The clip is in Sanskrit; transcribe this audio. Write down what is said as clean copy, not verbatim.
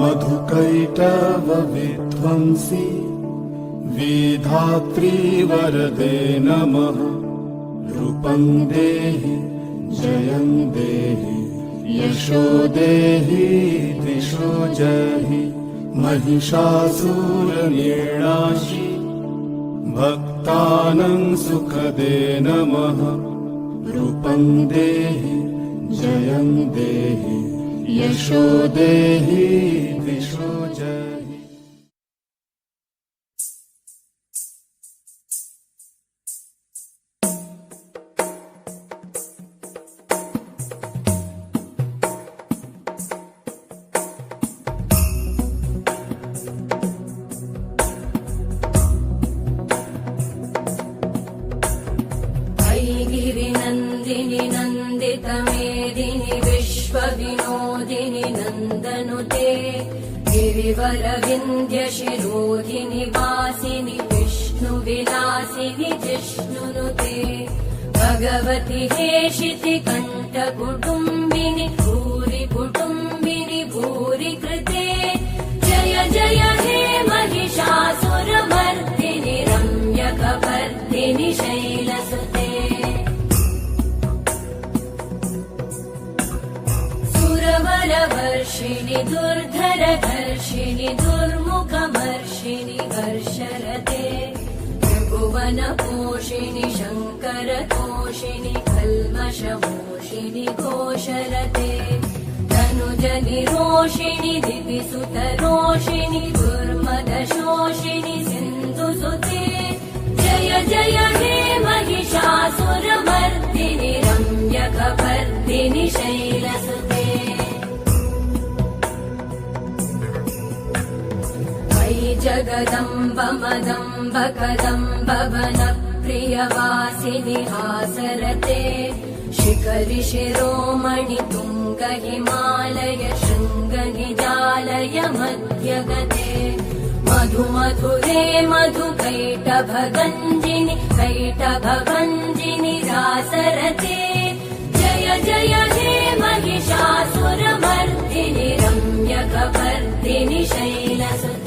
मधुकैटभविध्वंसी विधात्री वरदे नमः। रूपं देहि जयं देहि यशो देहि दिशो जहि। महिषासुरनिर्णाशि भक्तानां सुखदे नमः। रूपं देहि जयं देहि यशो देहि दिशो जहि। गिरिनन्दिनि नन्दितमेदिनि विश्वविनोदिनि नन्दनुते। गिरिवरविन्ध्यशिरोधिनि वासिनि विष्णुविलासिनि जिष्णुनुते। भगवति हेशिति कण्ठकुटुम्बिनि भूरि कुटुम्बिनि भूरि कृते। जय जय हे महिषासुरमर्दिनि रम्यकपर्दिनि शैलसुते। सुरवरवर्षिणि दुर्धरधर्षिणि दुर्मुखमर्षिणि हर्षरते। त्रिभुवनपोषिणि शङ्करतोषिणि कल्मषमोषिणि घोषरते। धनुजनिरोषिणि दिविसुतरोषिणि दुर्मदशोषिणि सिन्धुसुते। जय जय हे महिषासुरमर्दिनि रम्यकपर्दिनि शैलसुते। मयि जगदम्ब मदम्ब कदम्ब वनप्रियवासिनि हासरते। शिखरि शिरोमणि तुङ्ग हिमालय शृङ्ग निजालय मध्यगते। मधु मधुरे मधु कैटभगञ्जिनि कैटभभञ्जिनि रासरते। जय जय हे महिषासुरमर्दिनि रम्यकपर्दिनि शैलसुते।